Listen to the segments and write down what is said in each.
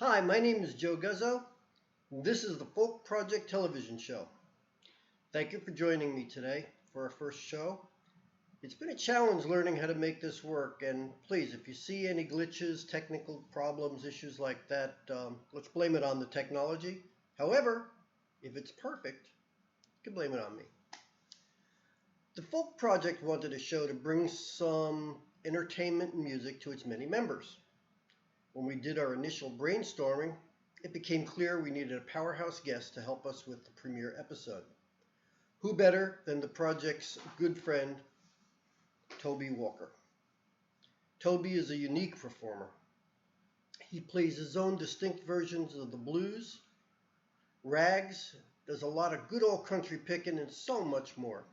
Hi, my name is Joe Guzzo. This is the Folk Project television show. Thank you for joining me today for our first show. It's been a challenge learning how to make this work, and please, if you see any glitches, technical problems, issues like that, let's blame it on the technology. However, if it's perfect, you can blame it on me. The Folk Project wanted a show to bring some entertainment and music to its many members. When we did our initial brainstorming, it became clear we needed a powerhouse guest to help us with the premiere episode. Who better than the project's good friend, Toby Walker. Toby is a unique performer. He plays his own distinct versions of the blues, rags, does a lot of good old country picking, and so much more.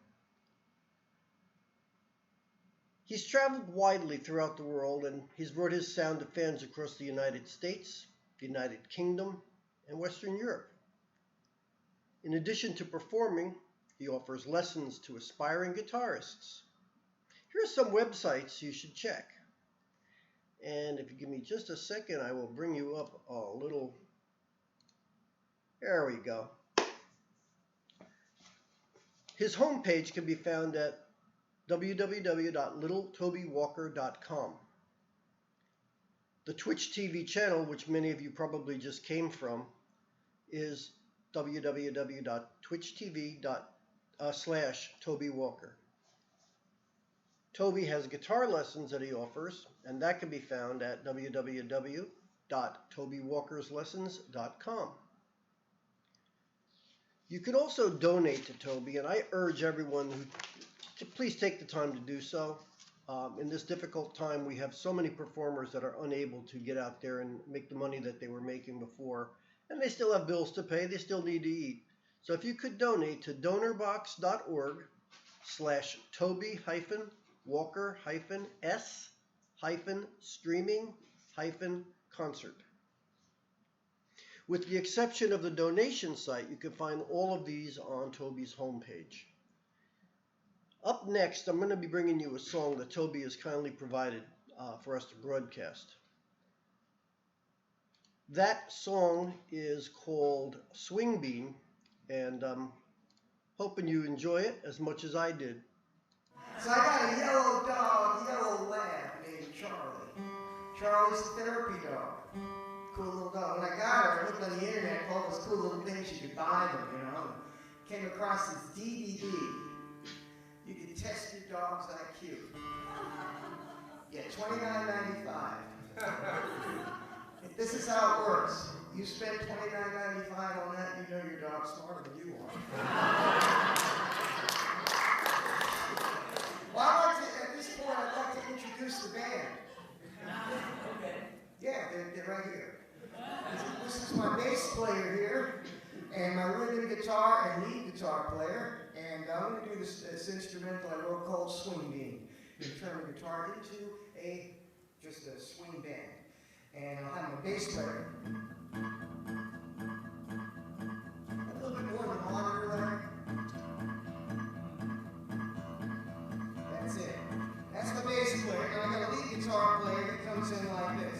He's traveled widely throughout the world, and he's brought his sound to fans across the United States, the United Kingdom, and Western Europe. In addition to performing, he offers lessons to aspiring guitarists. Here are some websites you should check. And if you give me just a second, I will bring you up a little. There we go. His homepage can be found at www.littletobywalker.com. The Twitch TV channel, which many of you probably just came from, is www.twitchtv.com/TobyWalker. Toby has guitar lessons that he offers, and that can be found at www.tobywalkerslessons.com. You can also donate to Toby, and I urge everyone to please take the time to do so. In this difficult time, we have so many performers that are unable to get out there and make the money that they were making before, and they still have bills to pay, they still need to eat. So if you could donate to donorbox.org/Toby-Walker-S-streaming-concert. With the exception of the donation site, you can find all of these on Toby's homepage. Up next, I'm going to be bringing you a song that Toby has kindly provided for us to broadcast. That song is called Swing Bean, and I'm hoping you enjoy it as much as I did. So I got a yellow dog, yellow lab named Charlie. Charlie's a therapy dog. Cool little dog. When I got her, I looked on the internet for all those cool little things you could buy them, you know. Came across this DVD. You can test your dog's IQ. Yeah, $29.95. This is how it works. You spend $29.95 on that, you know your dog's smarter than you are. Well, at this point, I'd like to introduce the band. Okay. Yeah, they're right here. This is my bass player here, and my rhythm guitar and lead guitar player. And I'm going to do this instrumental I wrote called Swing Bean. You can turn the guitar into just a swing band. And I'll have my bass player. A little bit more of a monitor there. That's it. That's the bass player. Now I got a lead guitar player that comes in like this.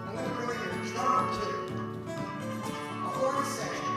I'm going to bring in a drummer too. A horn section.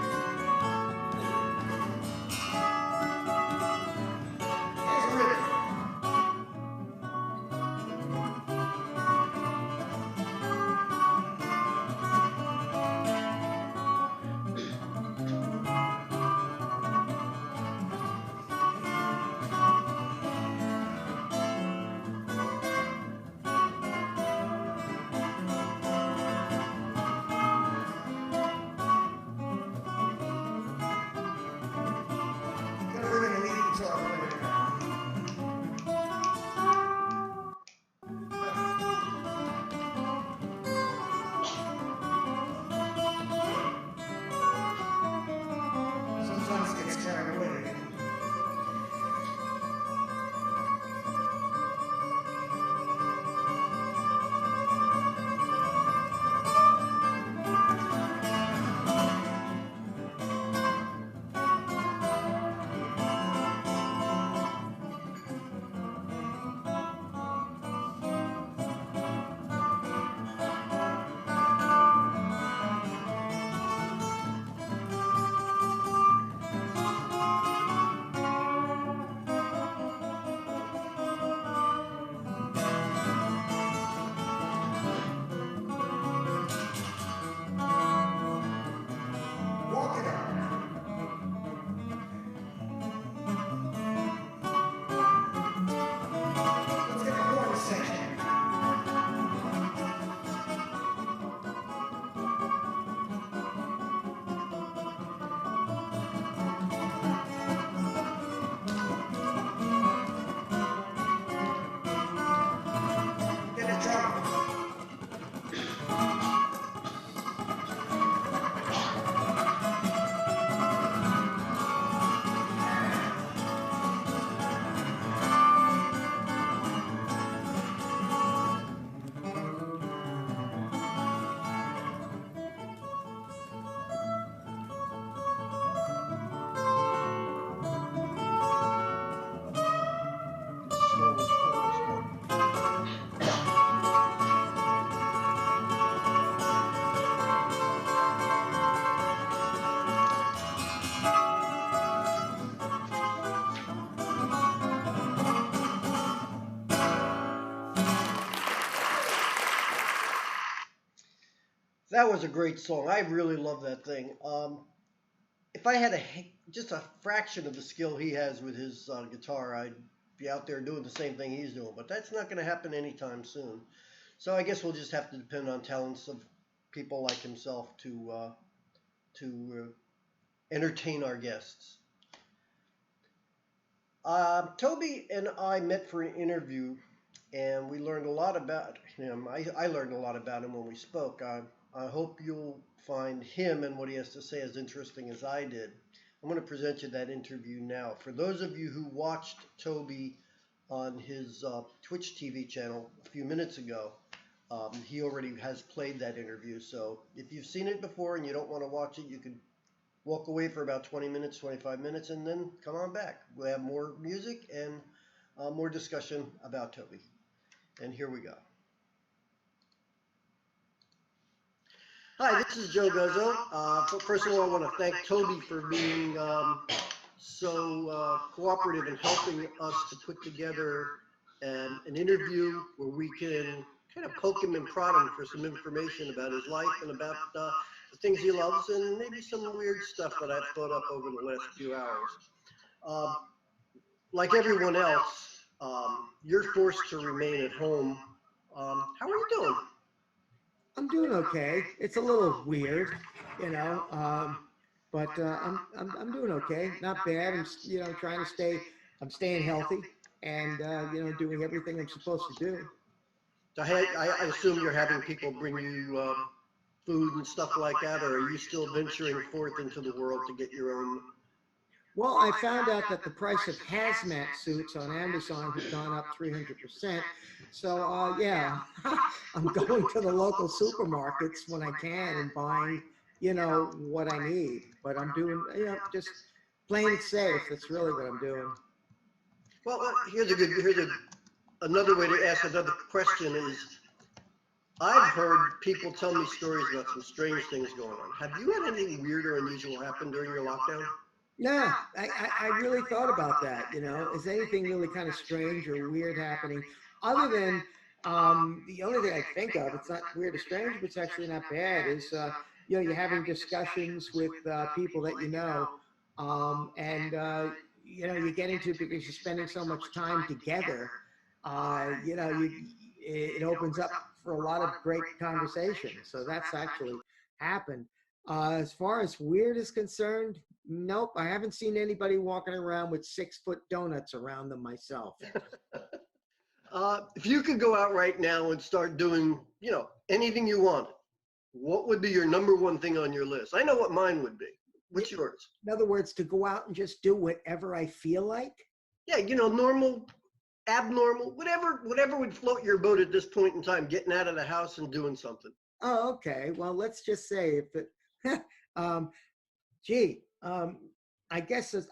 That was a great song. I really love that thing. If I had just a fraction of the skill he has with his guitar, I'd be out there doing the same thing he's doing. But that's not going to happen anytime soon. So I guess we'll just have to depend on talents of people like himself to entertain our guests. Toby and I met for an interview, and we learned a lot about him. I learned a lot about him when we spoke. I hope you'll find him and what he has to say as interesting as I did. I'm going to present you that interview now. For those of you who watched Toby on his Twitch TV channel a few minutes ago, he already has played that interview. So if you've seen it before and you don't want to watch it, you can walk away for about 20 minutes, 25 minutes, and then come on back. We'll have more music and more discussion about Toby. And here we go. Hi, this is Joe Guzzo. First of all, I want to thank Toby for being so cooperative in helping us to put together an interview where we can kind of poke him and prod him for some information about his life and about the things he loves and maybe some weird stuff that I've thought up over the last few hours. Like everyone else, you're forced to remain at home. How are you doing? I'm doing okay. It's a little weird, but I'm doing okay. Not bad. I'm trying to stay. I'm staying healthy and doing everything I'm supposed to do. I assume you're having people bring you food and stuff like that, or are you still venturing forth into the world to get your own? Well, I found out that the price of hazmat suits on Amazon has gone up 300%. So, yeah, I'm going to the local supermarkets when I can and buying, what I need. But I'm doing, just playing it safe. That's really what I'm doing. Well, another way to ask another question is, I've heard people tell me stories about some strange things going on. Have you had anything weird or unusual happen during your lockdown? Yeah, I really thought about that. Is anything really kind of strange or weird happening? Other than the only thing I think of, it's not weird or strange, but it's actually not bad, is you're having discussions with people that and you get into it because you're spending so much time together. It opens up for a lot of great conversation. So that's actually happened. As far as weird is concerned, nope, I haven't seen anybody walking around with 6-foot donuts around them myself. If you could go out right now and start doing, anything you want, what would be your number one thing on your list? I know what mine would be. What's yours? In other words, to go out and just do whatever I feel like? Yeah, normal, abnormal, whatever would float your boat at this point in time, getting out of the house and doing something. Oh, okay. Well, let's just say if it,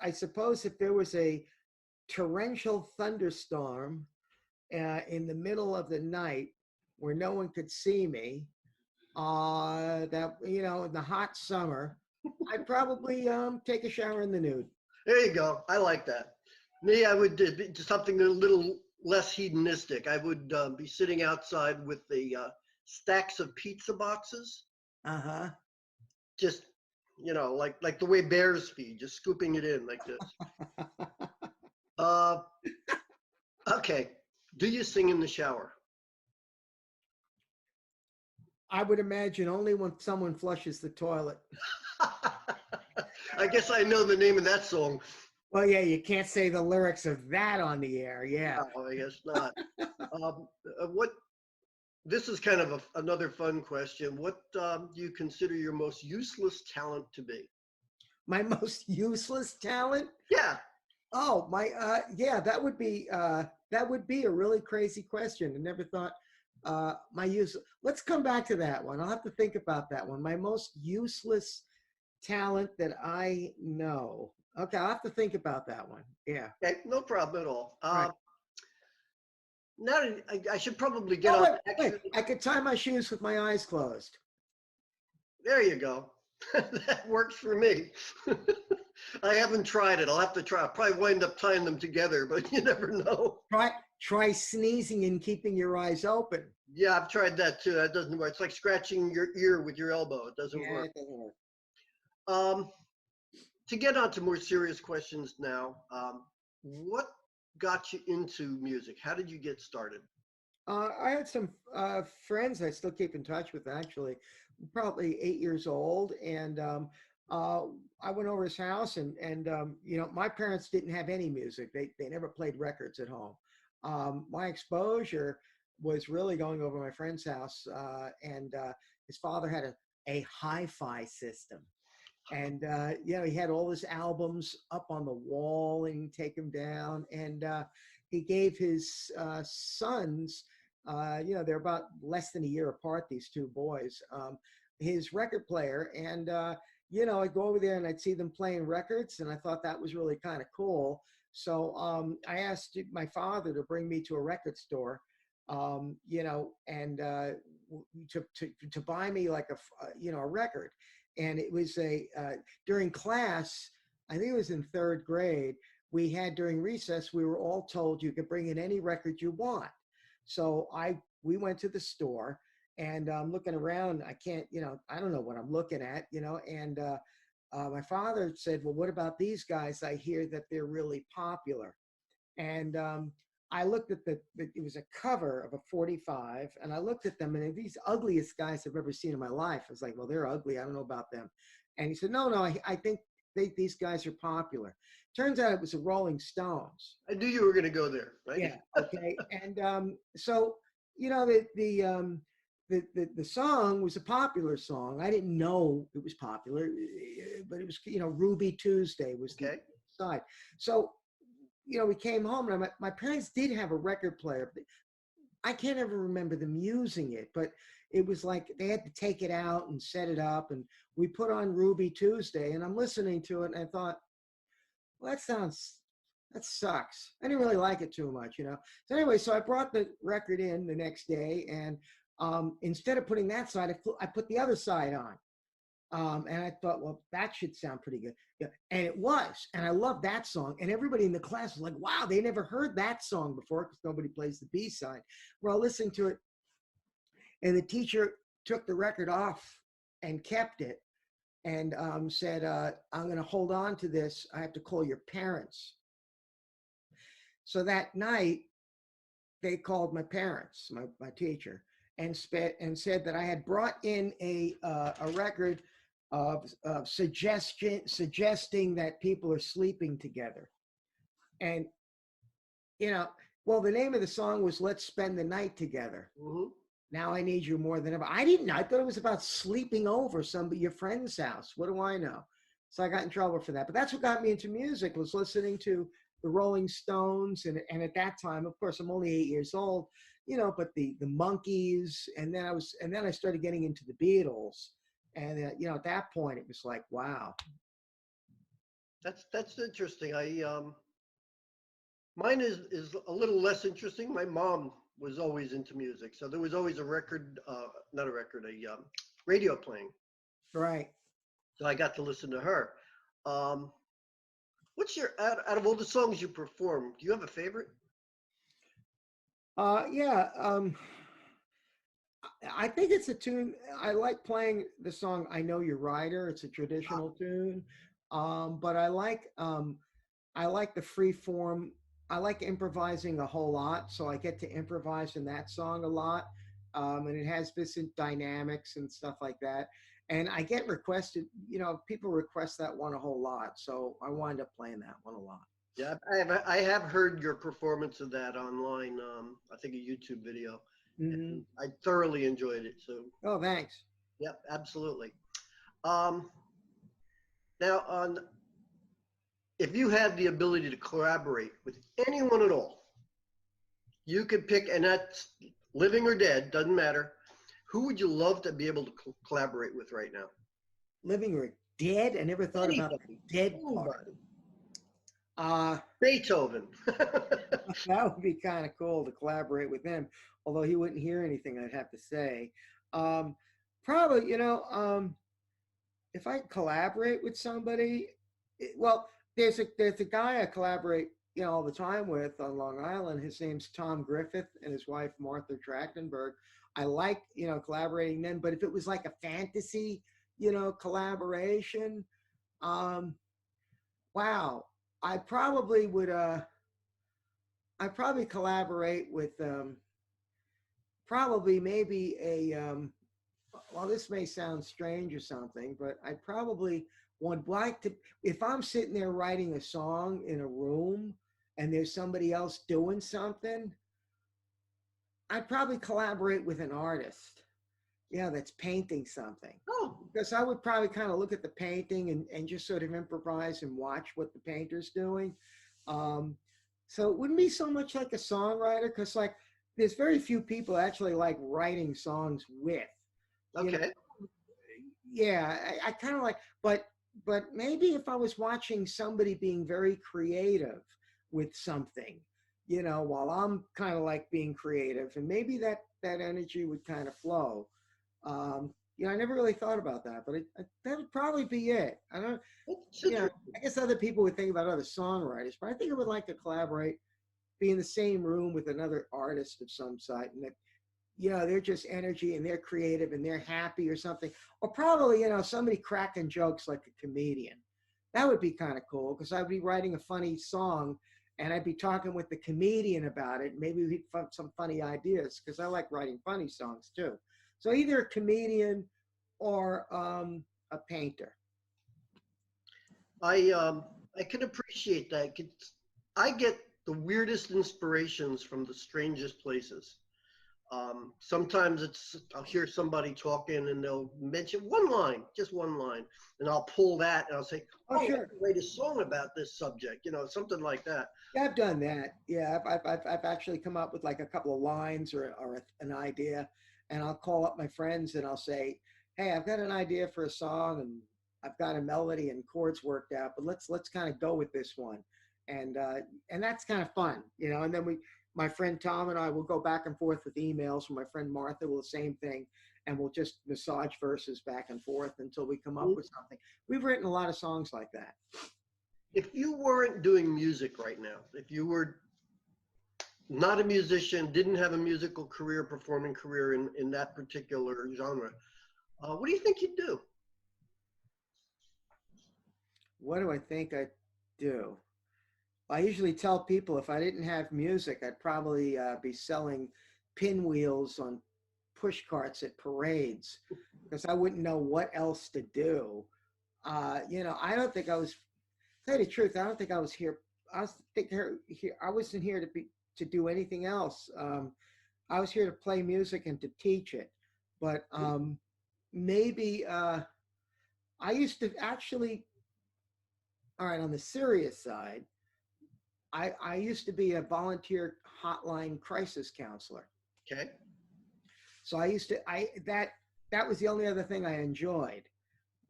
I suppose if there was a torrential thunderstorm in the middle of the night where no one could see me, in the hot summer, I'd probably take a shower in the nude. There you go. I like that. Me, I would do something a little less hedonistic. I would be sitting outside with the stacks of pizza boxes. Uh-huh. Just, like the way bears feed, just scooping it in like this. Okay. Do you sing in the shower? I would imagine only when someone flushes the toilet. I guess I know the name of that song. Well, yeah, you can't say the lyrics of that on the air. Yeah. No, I guess not. This is kind of another fun question. What do you consider your most useless talent to be? My most useless talent? Yeah. Oh, that would be a really crazy question. I never thought let's come back to that one. I'll have to think about that one. My most useless talent that I know. Okay, I'll have to think about that one. Yeah. Okay, no problem at all. Right. Now I should probably get on. Wait, I could tie my shoes with my eyes closed. There you go. That works for me. I haven't tried it. I'll have to try. I'll probably wind up tying them together, but you never know. Try sneezing and keeping your eyes open. Yeah, I've tried that too. That doesn't work. It's like scratching your ear with your elbow. It doesn't Yeah, work. it doesn't work. Um, to get on to more serious questions now, what got you into music? How did you get started? I had some friends I still keep in touch with, actually, probably 8 years old. And uh, I went over his house and you know, my parents didn't have any music. They never played records at home. My exposure was really going over my friend's house, and his father had a hi-fi system. And you know, he had all his albums up on the wall, and he'd take them down. And he gave his sons, you know, they're about less than a year apart, these two boys, his record player. And you know, I'd go over there and I'd see them playing records, and I thought that was really kind of cool. So I asked my father to bring me to a record store, you know, and to buy me like you know, a record. And it was during class, I think it was in third grade, we had, during recess, we were all told you could bring in any record you want. So we went to the store, and I'm looking around. I can't, you know, I don't know what I'm looking at, you know. And my father said, well, what about these guys? I hear that they're really popular. And I looked at it was a cover of a 45, and I looked at them, and they're these ugliest guys I've ever seen in my life. I was like, well, they're ugly. I don't know about them. And he said, no, I think these guys are popular. Turns out it was the Rolling Stones. I knew you were going to go there, right? Yeah. Okay. And so, you know, the song was a popular song. I didn't know it was popular, but it was, you know, Ruby Tuesday was the side. So, you know, we came home, and my parents did have a record player. But I can't ever remember them using it, but it was like they had to take it out and set it up. And we put on Ruby Tuesday, and I'm listening to it, and I thought, well, that sucks. I didn't really like it too much, you know. So anyway, so I brought the record in the next day, and instead of putting that side, I put the other side on. And I thought, well, that should sound pretty good. Yeah, and it was. And I loved that song. And everybody in the class was like, wow, they never heard that song before, because nobody plays the B side. We're all listening to it. And the teacher took the record off and kept it, and said, I'm going to hold on to this. I have to call your parents. So that night, they called my parents, my teacher, and said that I had brought in a record of suggesting that people are sleeping together. And, you know, well, the name of the song was Let's Spend the Night Together. Mm-hmm. Now I Need You More Than Ever. I thought it was about sleeping over your friend's house. What do I know? So I got in trouble for that. But that's what got me into music, was listening to the Rolling Stones. And at that time, of course, I'm only 8 years old, you know, but the Monkees. And then I started getting into the Beatles. And, you know, at that point, it was like, wow. That's interesting. Mine is a little less interesting. My mom was always into music, so there was always a record, not a record, a radio playing. Right. So I got to listen to her. What's your out of all the songs you perform? Do you have a favorite? Yeah. I think it's a tune. I like playing the song "I Know You're Rider." It's a traditional tune, but I like the free form. I like improvising a whole lot, so I get to improvise in that song a lot, and it has this dynamics and stuff like that. And I get requested, you know, people request that one a whole lot, so I wind up playing that one a lot. Yeah, I have heard your performance of that online. I think a YouTube video. Mm-hmm. And I thoroughly enjoyed it. So. Oh, thanks. Yep, absolutely. Now, if you had the ability to collaborate with anyone at all, you could pick, and that's living or dead, doesn't matter. Who would you love to be able to collaborate with right now? Living or dead? I never thought about the dead part. Beethoven. That would be kind of cool to collaborate with him, although he wouldn't hear anything I'd have to say. Probably, you know, if I collaborate with somebody, well, there's a guy I collaborate, all the time with on Long Island. His name's Tom Griffith and his wife Martha Trachtenberg. I like, collaborating them, but if it was like a fantasy, collaboration, um, wow, I probably would I probably collaborate with probably maybe a well, this may sound strange or something, but I probably would like to, if I'm sitting there writing a song in a room and there's somebody else doing something, I'd probably collaborate with an artist, that's painting something. Oh, Because I would probably kind of look at the painting and just sort of improvise and watch what the painter's doing. Um, so it wouldn't be so much like a songwriter, because like there's very few people actually like writing songs with. You know, okay. yeah, I kind of like, but maybe if I was watching somebody being very creative with something, while I'm kind of like being creative, and maybe that energy would kind of flow. I never really thought about that, but that would probably be it. I don't, That's you know, interesting. I guess other people would think about other songwriters, but I think I would like to collaborate, be in the same room with another artist of some sort, and that, they're just energy and they're creative and they're happy or something. Or probably, somebody cracking jokes like a comedian. That would be kind of cool, because I'd be writing a funny song and I'd be talking with the comedian about it. Maybe we'd have some funny ideas, because I like writing funny songs too. So either a comedian or a painter. I can appreciate that. I get the weirdest inspirations from the strangest places. Sometimes I'll hear somebody talking and they'll mention one line, just one line, and I'll pull that and I'll say, Oh, "Oh, I sure. can write a song about this subject," something like that. Yeah, I've done that. Yeah, I've actually come up with like a couple of lines or an idea, and I'll call up my friends and I'll say, "Hey, I've got an idea for a song, and I've got a melody and chords worked out, but let's kind of go with this one," and that's kind of fun, And then my friend Tom and I will go back and forth with emails, and my friend Martha will the same thing, and we'll just massage verses back and forth until we come up with something. We've written a lot of songs like that. If you weren't doing music right now, if you were not a musician, didn't have a musical career, performing career in that particular genre, what do you think you'd do? What do I think I do? I usually tell people if I didn't have music, I'd probably be selling pinwheels on push carts at parades, because I wouldn't know what else to do. I don't think I was, to tell you the truth, I don't think I was here. I wasn't here to do anything else. I was here to play music and to teach it. But maybe I used to actually, all right, on the serious side, I used to be a volunteer hotline crisis counselor. Okay. So that was the only other thing I enjoyed.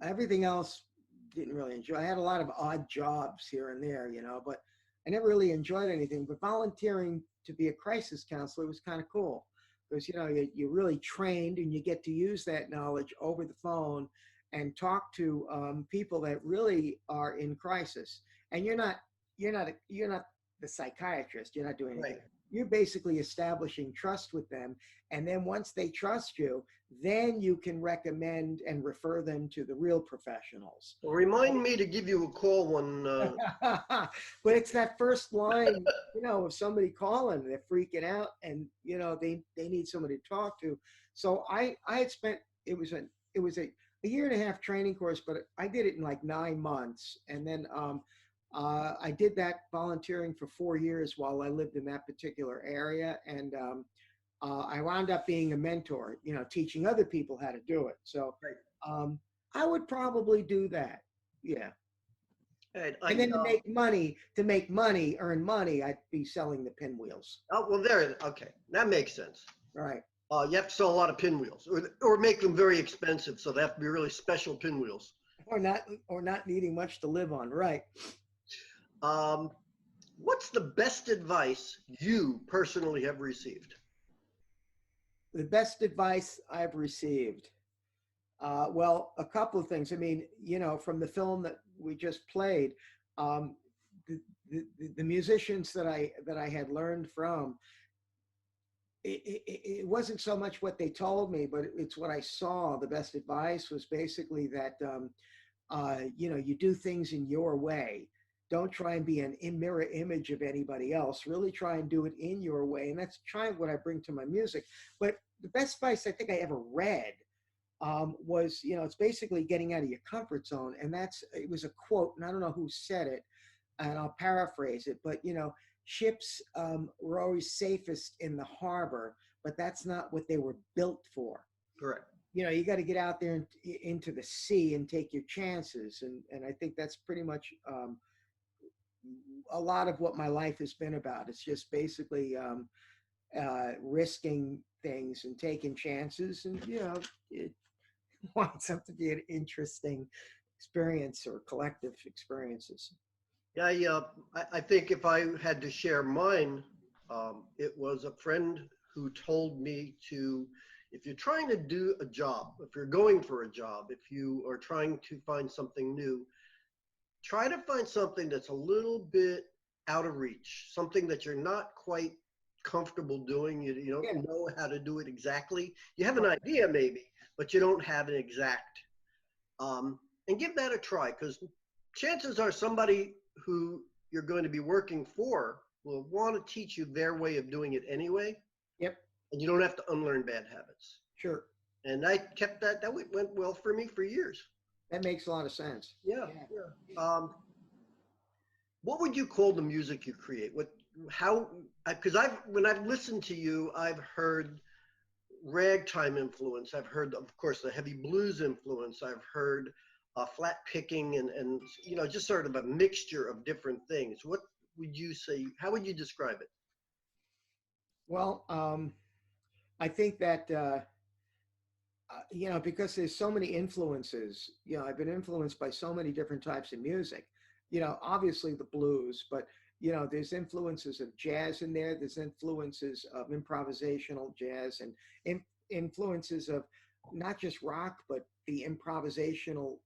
Everything else didn't really enjoy. I had a lot of odd jobs here and there, but I never really enjoyed anything. But volunteering to be a crisis counselor was kind of cool, because you're really trained and you get to use that knowledge over the phone and talk to people that really are in crisis. And you're not the psychiatrist. You're not doing anything. Right. You're basically establishing trust with them. And then once they trust you, then you can recommend and refer them to the real professionals. Well, remind me to give you a call when. But it's that first line, of somebody calling, they're freaking out, and they need somebody to talk to. So I had spent, it was a year and a half training course, but I did it in like 9 months, and then I did that volunteering for 4 years while I lived in that particular area, and I wound up being a mentor, teaching other people how to do it. So Right. I would probably do that. Yeah. And And then to make money, earn money, I'd be selling the pinwheels. oh, well, there. Okay, that makes sense. Right. You have to sell a lot of pinwheels, or make them very expensive, so they have to be really special pinwheels. Or not needing much to live on. Right. What's the best advice you personally have received? The best advice I've received. Well, a couple of things. I mean, you know, from the film that we just played, um, the, the musicians that I had learned from, it wasn't so much what they told me, but it's what I saw. The best advice was basically that, you know, you do things in your way. Don't try and be an mirror image of anybody else. Really try and do it in your way. And that's trying what I bring to my music. But the best advice I think I ever read was, you know, it's basically getting out of your comfort zone. And it was a quote, and I don't know who said it, and I'll paraphrase it, but, you know, ships were always safest in the harbor, but that's not what they were built for. Correct. You know, you got to get out there into the sea and take your chances. And I think that's pretty much a lot of what my life has been about. It's just basically risking things and taking chances. And, you know, it winds up to be an interesting experience or collective experiences. Yeah, I think if I had to share mine, it was a friend who told me to, if you're trying to do a job, if you're going for a job, if you are trying to find something new, try to find something that's a little bit out of reach, something that you're not quite comfortable doing. You don't Yeah. know how to do it exactly. You have an idea maybe, but you don't have an exact. And give that a try, because chances are somebody who you're going to be working for will want to teach you their way of doing it anyway, Yep. and you don't have to unlearn bad habits. Sure. And I kept that went well for me for years. That makes a lot of sense. Yeah, yeah. What would you call the music you create? Because when I've listened to you, I've heard ragtime influence. I've heard, of course, the heavy blues influence. I've heard flat picking and you know, just sort of a mixture of different things. What would you say? How would you describe it? Well, I think that, you know, because there's so many influences, you know, I've been influenced by so many different types of music, you know, obviously the blues, but, you know, there's influences of jazz in there. There's influences of improvisational jazz and influences of not just rock, but the improvisational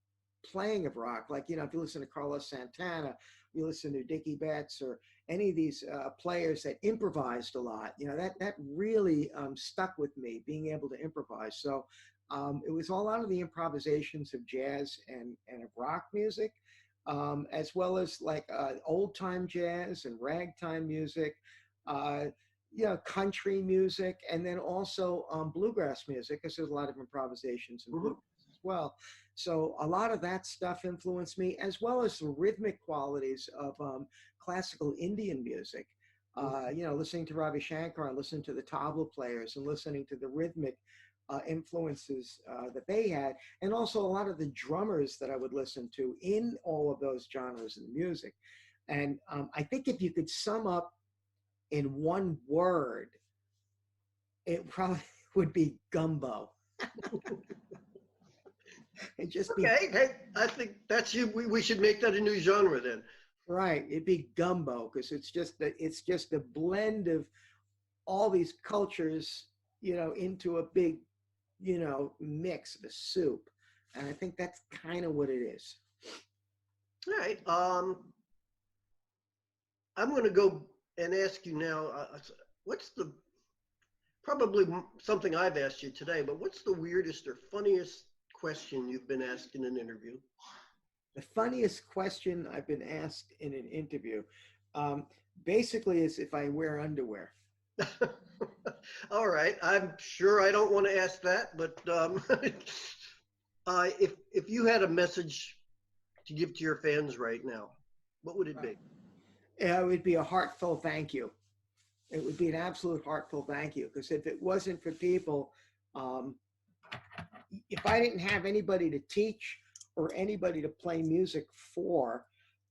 playing of rock. Like, you know, if you listen to Carlos Santana, you listen to Dickie Betts or any of these players that improvised a lot, you know, that really stuck with me, being able to improvise. So it was all out of the improvisations of jazz and of rock music, as well as like old time jazz and ragtime music, uh, you know, country music, and then also bluegrass music, because there's a lot of improvisations in Mhm. bluegrass as well. So a lot of that stuff influenced me, as well as the rhythmic qualities of classical Indian music. You know, listening to Ravi Shankar and listening to the tabla players and listening to the rhythmic influences that they had, and also a lot of the drummers that I would listen to in all of those genres of music. And I think if you could sum up in one word, it probably would be gumbo. It just be Okay, hey, I think that's you. We should make that a new genre then. right. It'd be gumbo because it's just a blend of all these cultures, you know, into a big, you know, mix of a soup. And I think that's kind of what it is. All right. I'm going to go and ask you now. What's the probably something I've asked you today, but what's the weirdest or funniest question you've been asked in an interview? The funniest question I've been asked in an interview, basically, is if I wear underwear. All right. I'm sure I don't want to ask that, but if you had a message to give to your fans right now, what would it be? It would be a heartfelt thank you. It would be an absolute heartfelt thank you, because if it wasn't for people, um, if I didn't have anybody to teach or anybody to play music for,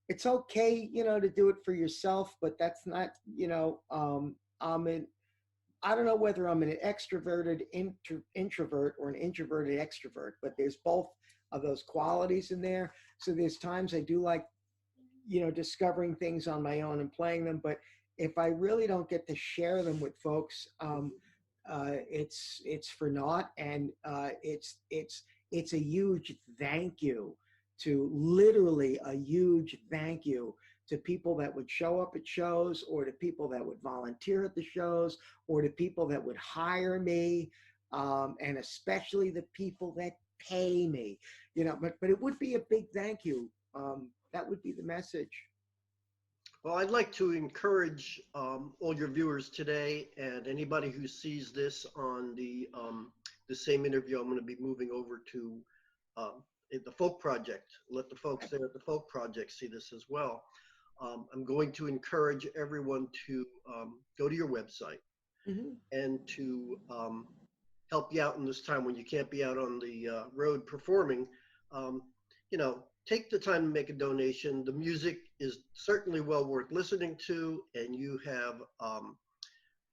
it's okay, you know, to do it for yourself, but that's not, you know, I don't know whether I'm an extroverted introvert or an introverted extrovert, but there's both of those qualities in there. So there's times I do like, you know, discovering things on my own and playing them. But if I really don't get to share them with folks, it's for naught, and it's it's a huge thank you to literally a huge thank you to people that would show up at shows, or to people that would volunteer at the shows, or to people that would hire me, and especially the people that pay me, but it would be a big thank you. That would be the message. Well, I'd like to encourage all your viewers today, and anybody who sees this on the same interview. I'm going to be moving over to the Folk Project. Let the folks there at the Folk Project see this as well. I'm going to encourage everyone to go to your website and to help you out in this time when you can't be out on the road performing. Take the time to make a donation. The music is certainly well worth listening to, and you have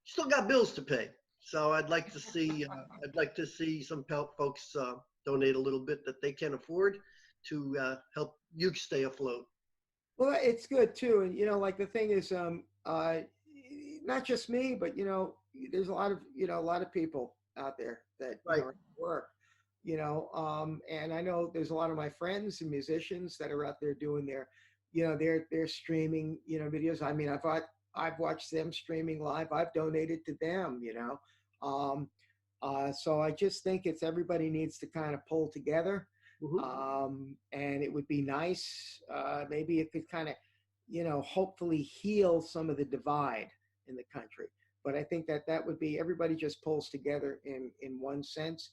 still got bills to pay. So I'd like to see some folks donate a little bit that they can afford to help you stay afloat. Well, it's good too, and like the thing is, not just me, but there's a lot of people out there that work. And I know there's a lot of my friends and musicians that are out there doing their streaming, videos. I mean, I've watched them streaming live. I've donated to them, so I just think everybody needs to kind of pull together. And it would be nice, maybe it could kind of, hopefully heal some of the divide in the country. But I think that would be, everybody just pulls together in one sense.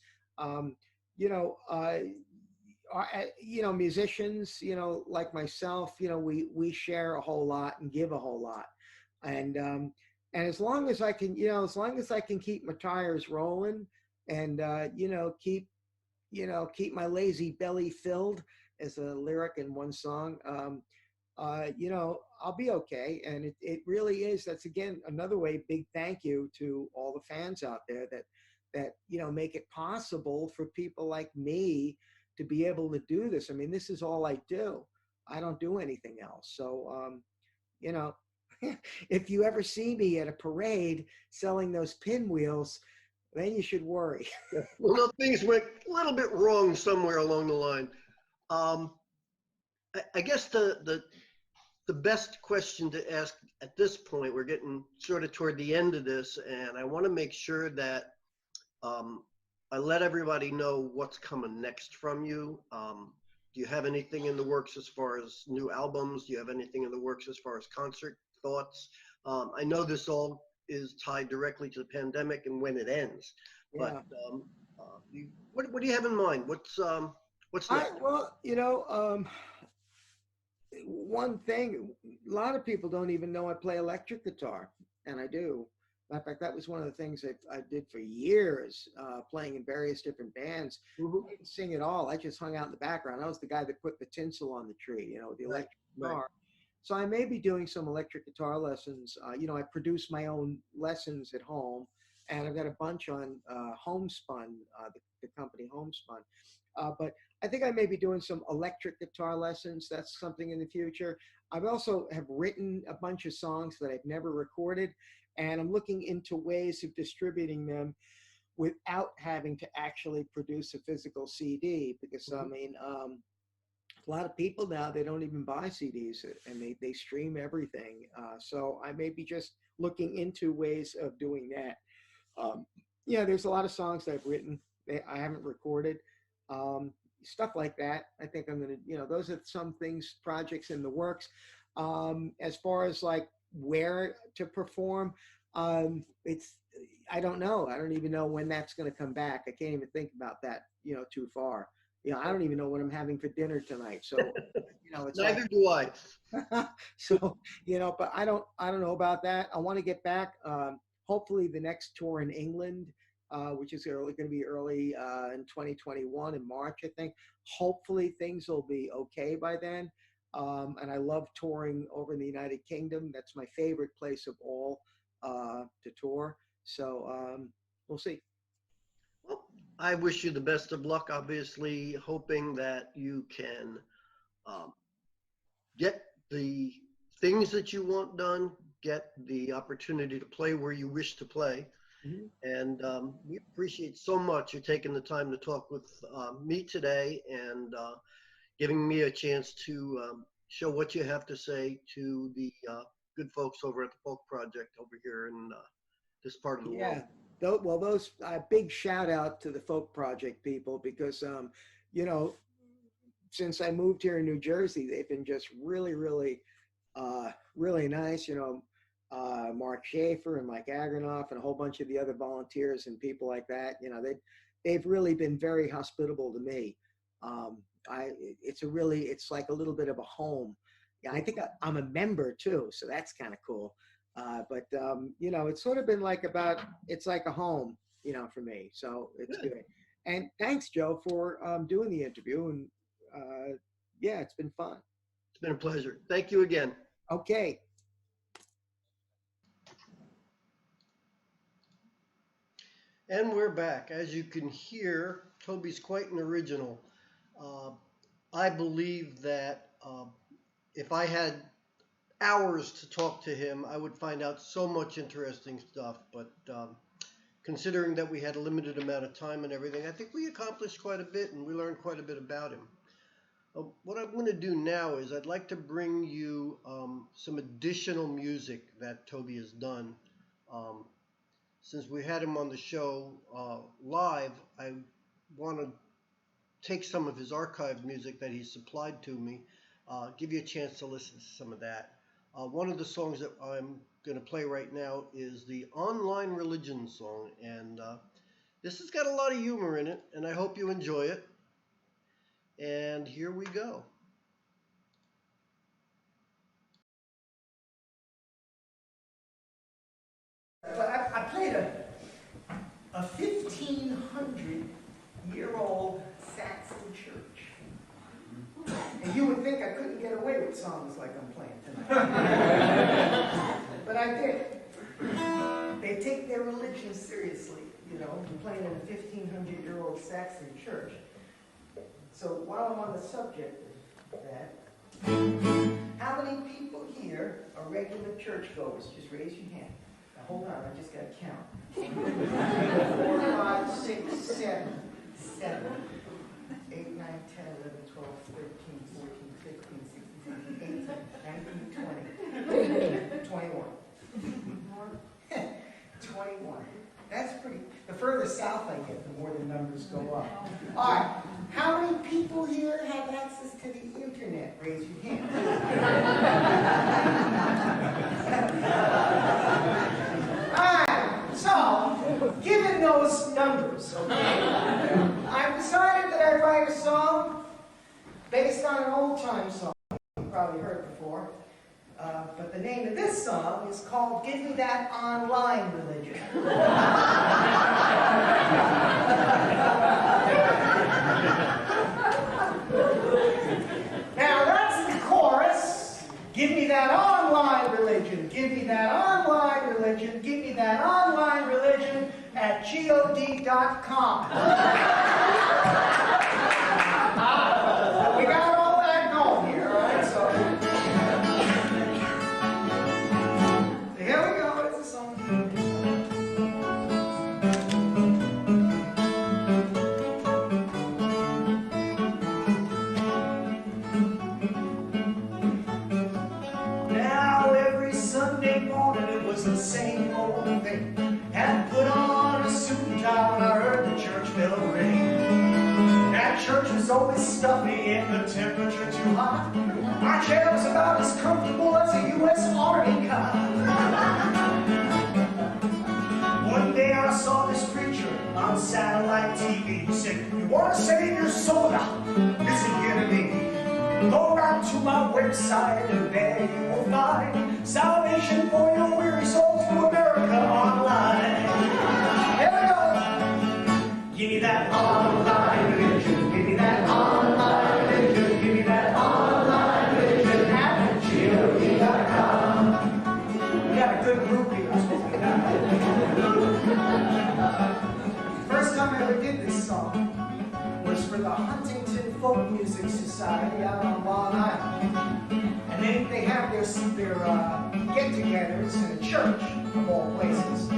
Musicians, like myself, we share a whole lot and give a whole lot. And as long as I can, keep my tires rolling and, keep my lazy belly filled, as a lyric in one song, I'll be okay. And it really is, that's again, another way, big thank you to all the fans out there that make it possible for people like me to be able to do this. I mean, this is all I do. I don't do anything else. So, if you ever see me at a parade selling those pinwheels, then you should worry. Well, no, things went a little bit wrong somewhere along the line. I guess the best question to ask at this point, we're getting sort of toward the end of this, and I want to make sure that I let everybody know what's coming next from you. Do you have anything in the works as far as new albums? Do you have anything in the works as far as concert thoughts? I know this all is tied directly to the pandemic and when it ends, but what do you have in mind? What's next? One thing, a lot of people don't even know I play electric guitar, and I do. In fact, that was one of the things that I did for years, playing in various different bands. I didn't sing at all. I just hung out in the background. I was the guy that put the tinsel on the tree, the electric guitar. So I may be doing some electric guitar lessons. I produce my own lessons at home, and I've got a bunch on Homespun, the company Homespun. But I think I may be doing some electric guitar lessons. That's something in the future. I've also have written a bunch of songs that I've never recorded, and I'm looking into ways of distributing them without having to actually produce a physical CD, because I mean, a lot of people now, they don't even buy CDs, and they stream everything. So I may be just looking into ways of doing that. There's a lot of songs that I've written I haven't recorded, stuff like that. I think I'm going to, those are some things, projects in the works. As far as like where to perform, I don't know. I don't even know when that's going to come back. I can't even think about that, too far. I don't even know what I'm having for dinner tonight. So, it's neither do I. So, but I don't know about that. I want to get back. Hopefully the next tour in England, which is going to be early in 2021 in March, I think. Hopefully things will be okay by then. And I love touring over in the United Kingdom. That's my favorite place of all to tour. So we'll see. Well, I wish you the best of luck, obviously, hoping that you can get the things that you want done, get the opportunity to play where you wish to play. Mhm. And we appreciate so much you taking the time to talk with me today and giving me a chance to show what you have to say to the good folks over at the Folk Project over here in this part of the world. Yeah. Well, those big shout out to the Folk Project people because, you know, since I moved here in New Jersey, they've been just really, really, really nice. You know, Mark Schaefer and Mike Agranoff and a whole bunch of the other volunteers and people like that. You know, they've really been very hospitable to me. Um, it's like a little bit of a home. Yeah, I think I'm a member too, so that's kind of cool. But you know, it's sort of been like it's like a home, you know, for me. So it's good. And thanks, Joe, for doing the interview. And yeah, it's been fun. It's been a pleasure. Thank you again. Okay. And we're back. As you can hear, Toby's quite an original. Uh, I believe that if I had hours to talk to him, I would find out so much interesting stuff. But considering that we had a limited amount of time and everything, I think we accomplished quite a bit and we learned quite a bit about him. What I'm going to do now is I'd like to bring you some additional music that Toby has done. Um, since we had him on the show live, I want to take some of his archived music that he supplied to me, give you a chance to listen to some of that. One of the songs that I'm going to play right now is the Online Religion song, and this has got a lot of humor in it, and I hope you enjoy it. And here we go. But I played a 1,500-year-old Saxon church. And you would think I couldn't get away with songs like I'm playing tonight. But I did. They take their religion seriously, you know, playing in a 1,500-year-old Saxon church. So while I'm on the subject of that, how many people here are regular churchgoers? Just raise your hand. Now hold on, I just got to count. 4, 5, 6, 7, 8, 9, 10, 11, 12, 13, 14, 15, 16, 17, 18, 19, 20, 21. 21. That's pretty. The further south I get, the more the numbers go up. All right. How many people here have access to the internet? Raise your hand. All right. So, given those numbers, okay, I've decided that I'd write a song based on an old-time song. You've probably heard it before. But the name of this song is called Give Me That Online Religion. Now that's the chorus. Give me that online religion. Give me that online religion. Give me that online religion at god.com. We got all that going here, all right? So here we go. It's a song. Now every Sunday morning it was the same old thing. Had to put on a suit and tie when I heard the church bell ring. That church was always stuffy and the temperature too hot. My chair was about as comfortable as a U.S. Army cot. One day I saw this preacher on satellite TV. He said, "You want to save your soul now? Listen here to me. Go right to my website and there you will find salvation for your weary souls through America Online." Here we go. Give me that online religion. Give me that online religion. Give me that online religion at god.com. We got a good group here. First time I ever did this song was for the Huntington Folk Music Society out on Long Island. And they have their get-togethers in a church, of all places.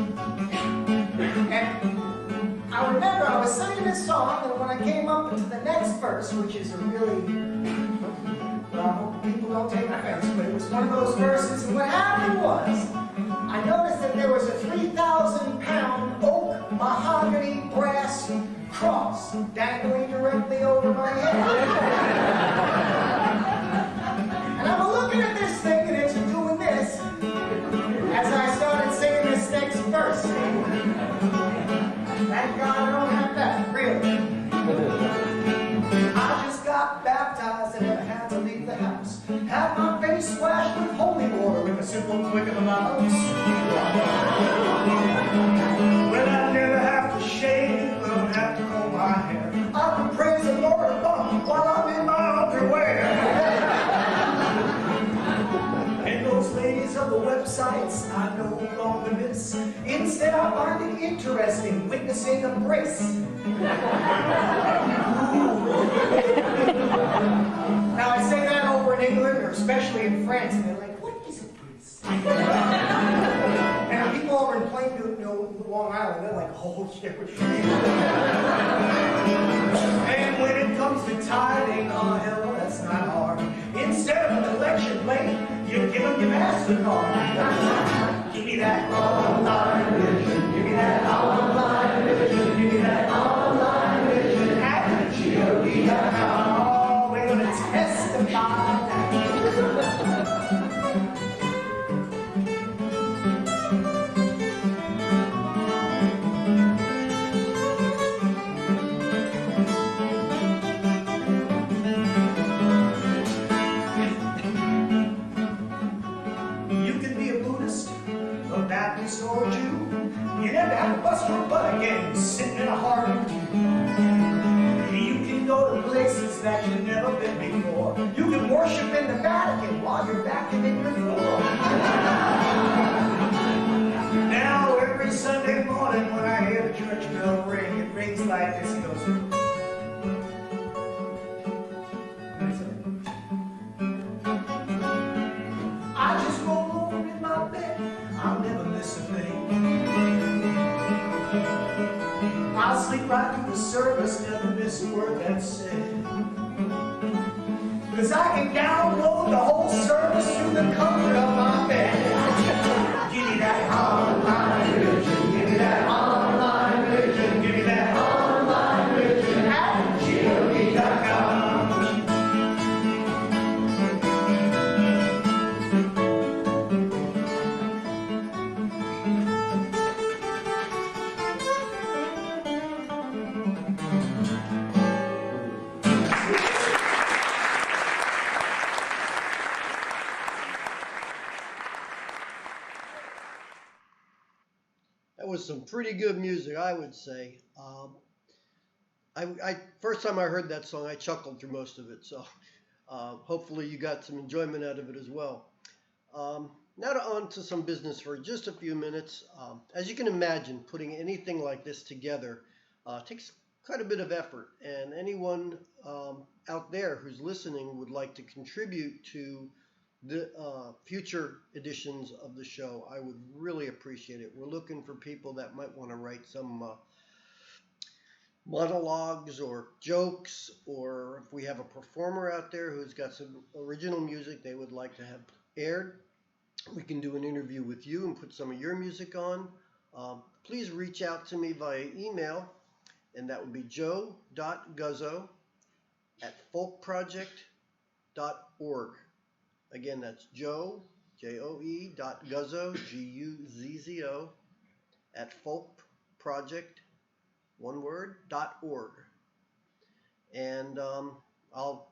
verse, which is a really, well, people don't take offense, but it was one of those verses. And what happened was, I noticed that there was a 3,000-pound oak mahogany brass cross dangling directly over my head. And I'm looking at this thing, and it's doing this as I started singing this next verse. Thank God I don't have that, really. I just got baptized and never had to leave the house. Had my face splashed with holy water with a simple click of a mouse. Well, I never have to shave, I don't have to comb my hair. I can praise the Lord above while I'm in my underwear. And those ladies of the websites I no longer miss. Instead, I find it interesting witnessing a brace. Now, I say that over in England, or especially in France, and they're like, what is a brace? And people over in Plainview, Long Island, they're like, oh, shit. And when it comes to tithing, oh, hell, that's not hard. Instead of an election late, you give them your MasterCard. Give me that online religion. Give me that online religion. Give me that online religion. At the GOD.com. Oh, we're going to testify. Baptist or Jew, you never have to bust your butt again sitting in a Harvard pew. You can go to places that you've never been before. You can worship in the Vatican while you're vacuuming the floor. Now every Sunday morning when I hear the church bell ring, it rings like this. It goes. I just roll over in my bed. I'll never miss a thing. I'll sleep right through the service, never miss a word that's said. 'Cause I can download the whole service through the comfort of my bed. Give me that online religion. Give me that online religion. Give me that online religion. At GOD.com. That was some pretty good music, I would say. First time I heard that song, I chuckled through most of it. So hopefully you got some enjoyment out of it as well. Now on to some business for just a few minutes. As you can imagine, putting anything like this together takes quite a bit of effort. And anyone out there who's listening would like to contribute to the future editions of the show, I would really appreciate it. We're looking for people that might want to write some monologues or jokes, or if we have a performer out there who's got some original music they would like to have aired, we can do an interview with you and put some of your music on. Please reach out to me via email, and that would be joe.guzzo@folkproject.org. Again, that's Joe, Joe. Guzzo, Guzzo, @folkproject, one word, .org. And I'll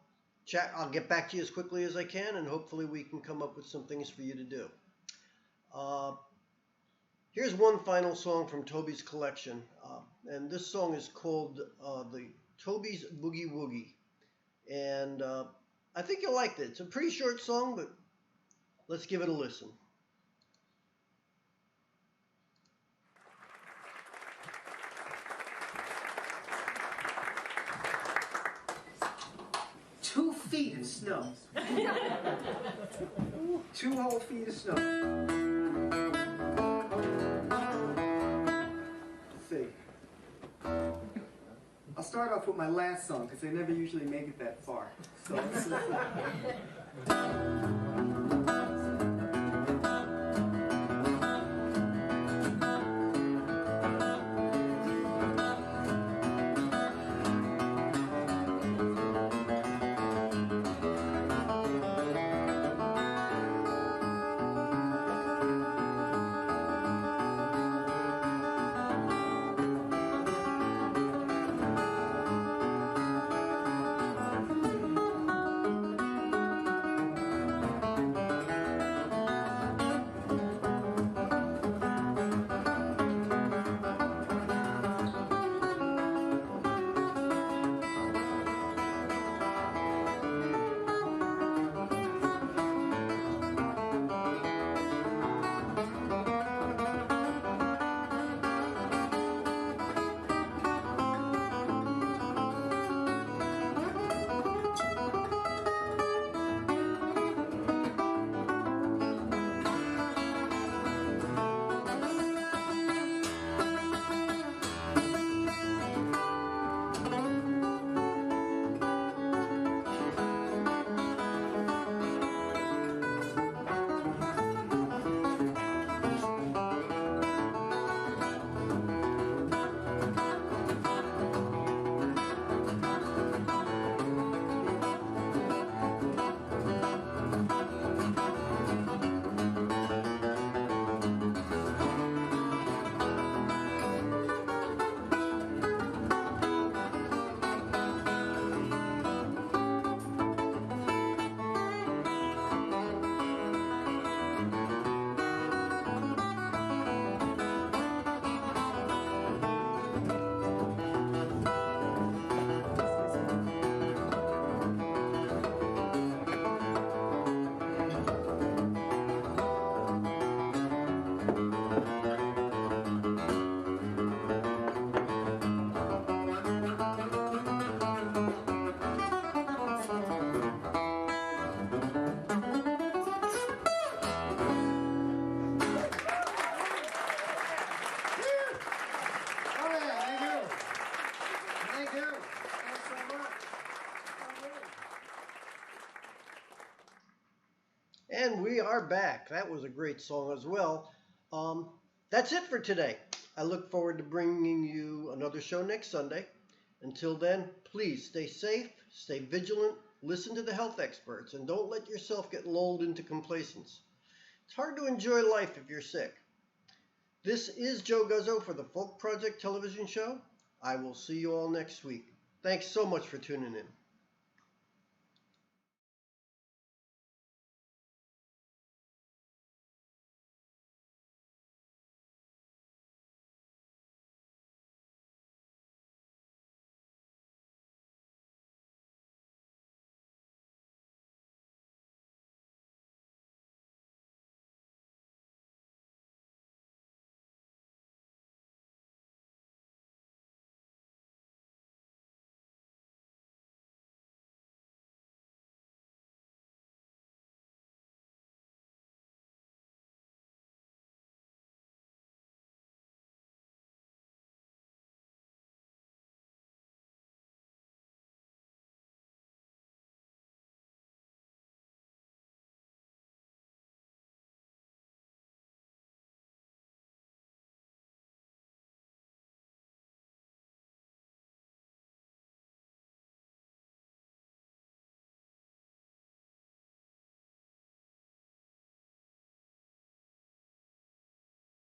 get back to you as quickly as I can, and hopefully we can come up with some things for you to do. Here's one final song from Toby's collection, and this song is called the Toby's Boogie Woogie, and I think you'll like it. It's a pretty short song, but let's give it a listen. Two feet of snow. 2 whole feet of snow. Let's see. I'll start off with my last song because I never usually make it that far. So. And we are back. That was a great song as well. That's it for today. I look forward to bringing you another show next Sunday. Until then, please stay safe, stay vigilant, listen to the health experts, and don't let yourself get lulled into complacence. It's hard to enjoy life if you're sick. This is Joe Guzzo for the Folk Project television show. I will see you all next week. Thanks so much for tuning in.